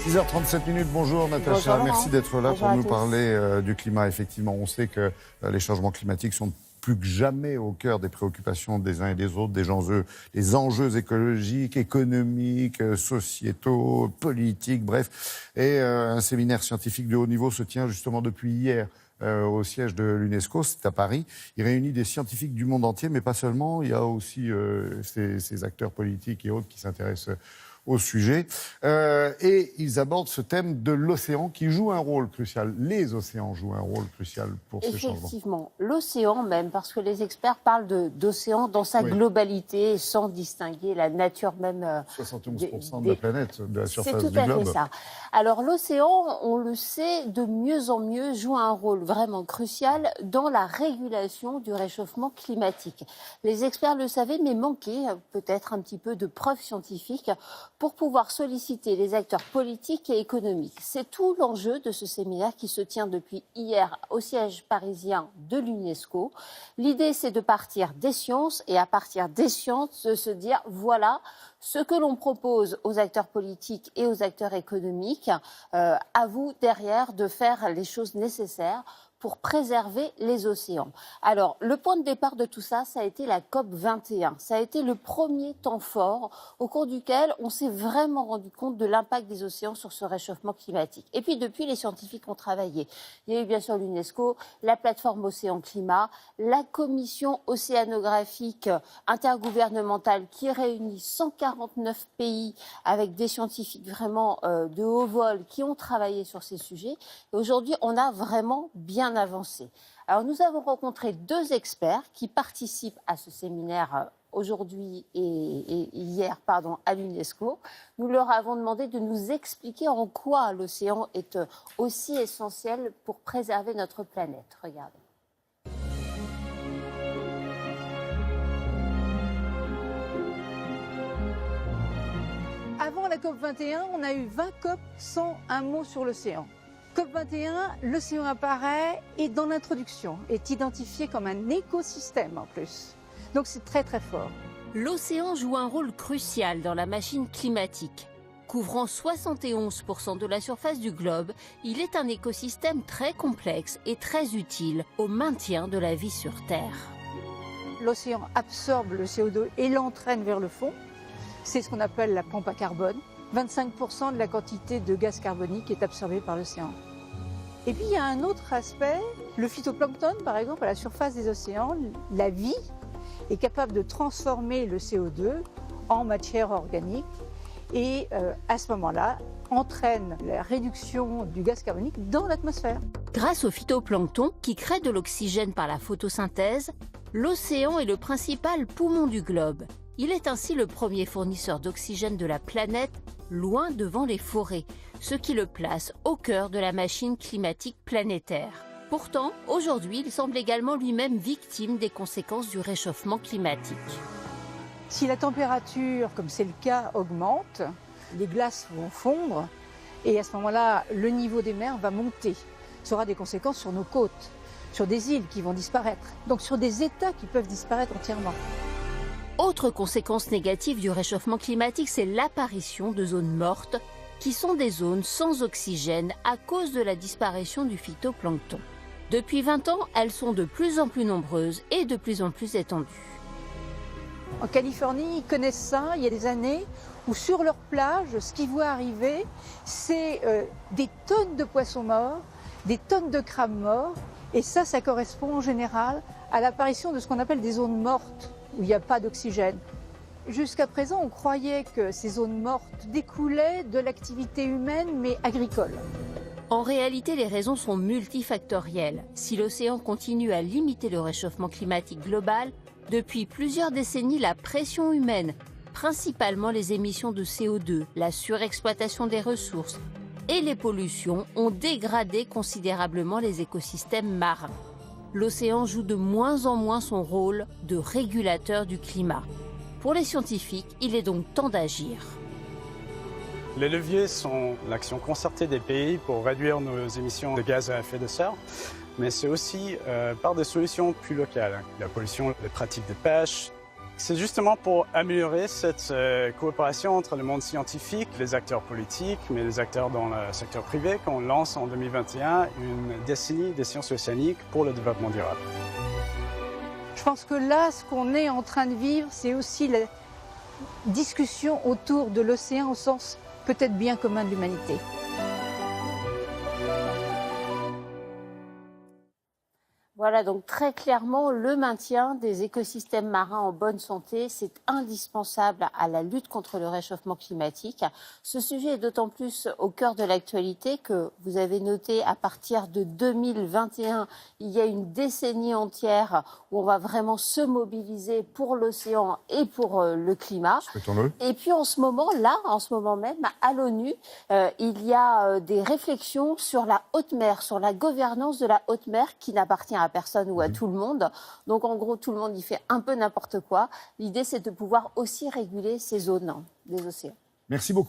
6h37, bonjour Natacha, Bonjour, merci d'être là bonjour pour nous tous. parler du climat. Effectivement, on sait que les changements climatiques sont plus que jamais au cœur des préoccupations des uns et des autres, des enjeux écologiques, économiques, sociétaux, politiques, bref. Et un séminaire scientifique de haut niveau se tient justement depuis hier au siège de l'UNESCO, c'est à Paris. Il réunit des scientifiques du monde entier, mais pas seulement. Il y a aussi ces acteurs politiques et autres qui s'intéressent au sujet. Et ils abordent ce thème de l'océan qui joue un rôle crucial. Les océans jouent un rôle crucial pour ces changements. Effectivement, l'océan même, parce que les experts parlent d'océan dans sa globalité, sans distinguer la nature même. 71% de la planète, de la surface du globe. C'est tout à fait ça. Alors l'océan, on le sait, de mieux en mieux joue un rôle vraiment crucial dans la régulation du réchauffement climatique. Les experts le savaient, mais manquaient peut-être un petit peu de preuves scientifiques pour pouvoir solliciter les acteurs politiques et économiques. C'est tout l'enjeu de ce séminaire qui se tient depuis hier au siège parisien de l'UNESCO. L'idée, c'est de partir des sciences et à partir des sciences, de se dire, voilà ce que l'on propose aux acteurs politiques et aux acteurs économiques. À vous, derrière, de faire les choses nécessaires pour préserver les océans. Alors, le point de départ de tout ça, ça a été la COP 21. Ça a été le premier temps fort au cours duquel on s'est vraiment rendu compte de l'impact des océans sur ce réchauffement climatique. Et puis, depuis, les scientifiques ont travaillé. Il y a eu bien sûr l'UNESCO, la plateforme Océan Climat, la commission océanographique intergouvernementale qui réunit 149 pays avec des scientifiques vraiment de haut vol qui ont travaillé sur ces sujets. Et aujourd'hui, on a vraiment bien avancé. Alors nous avons rencontré deux experts qui participent à ce séminaire aujourd'hui et hier à l'UNESCO. Nous leur avons demandé de nous expliquer en quoi l'océan est aussi essentiel pour préserver notre planète. Regardez. Avant la COP21, on a eu 20 COP sans un mot sur l'océan. COP21, l'océan apparaît et dans l'introduction est identifié comme un écosystème en plus. Donc c'est très très fort. L'océan joue un rôle crucial dans la machine climatique. Couvrant 71% de la surface du globe, il est un écosystème très complexe et très utile au maintien de la vie sur Terre. L'océan absorbe le CO2 et l'entraîne vers le fond. C'est ce qu'on appelle la pompe à carbone. 25% de la quantité de gaz carbonique est absorbée par l'océan. Et puis il y a un autre aspect, le phytoplancton par exemple, à la surface des océans, la vie est capable de transformer le CO2 en matière organique et à ce moment-là entraîne la réduction du gaz carbonique dans l'atmosphère. Grâce au phytoplancton qui crée de l'oxygène par la photosynthèse, l'océan est le principal poumon du globe. Il est ainsi le premier fournisseur d'oxygène de la planète, loin devant les forêts, ce qui le place au cœur de la machine climatique planétaire. Pourtant, aujourd'hui, il semble également lui-même victime des conséquences du réchauffement climatique. Si la température, comme c'est le cas, augmente, les glaces vont fondre et à ce moment-là, le niveau des mers va monter. Ça aura des conséquences sur nos côtes, sur des îles qui vont disparaître, donc sur des États qui peuvent disparaître entièrement. Autre conséquence négative du réchauffement climatique, c'est l'apparition de zones mortes, qui sont des zones sans oxygène à cause de la disparition du phytoplancton. Depuis 20 ans, elles sont de plus en plus nombreuses et de plus en plus étendues. En Californie, ils connaissent ça, il y a des années, où sur leur plage, ce qu'ils voient arriver, c'est des tonnes de poissons morts, des tonnes de crabes morts, et ça correspond en général à l'apparition de ce qu'on appelle des zones mortes, où il n'y a pas d'oxygène. Jusqu'à présent, on croyait que ces zones mortes découlaient de l'activité humaine, mais agricole. En réalité, les raisons sont multifactorielles. Si l'océan continue à limiter le réchauffement climatique global, depuis plusieurs décennies, la pression humaine, principalement les émissions de CO2, la surexploitation des ressources et les pollutions, ont dégradé considérablement les écosystèmes marins. L'océan joue de moins en moins son rôle de régulateur du climat. Pour les scientifiques, il est donc temps d'agir. Les leviers sont l'action concertée des pays pour réduire nos émissions de gaz à effet de serre, mais c'est aussi par des solutions plus locales. La pollution, les pratiques de pêche, C'est justement pour améliorer cette coopération entre le monde scientifique, les acteurs politiques, mais les acteurs dans le secteur privé qu'on lance en 2021 une décennie des sciences océaniques pour le développement durable. Je pense que là, ce qu'on est en train de vivre, c'est aussi la discussion autour de l'océan au sens peut-être bien commun de l'humanité. Voilà, donc très clairement, le maintien des écosystèmes marins en bonne santé, c'est indispensable à la lutte contre le réchauffement climatique. Ce sujet est d'autant plus au cœur de l'actualité que vous avez noté à partir de 2021, il y a une décennie entière où on va vraiment se mobiliser pour l'océan et pour le climat. Souhaitons-le. Et puis en ce moment même, à l'ONU, il y a des réflexions sur la haute mer, sur la gouvernance de la haute mer qui n'appartient à personne ou à tout le monde. Donc en gros, tout le monde y fait un peu n'importe quoi. L'idée, c'est de pouvoir aussi réguler ces zones des océans. Merci beaucoup.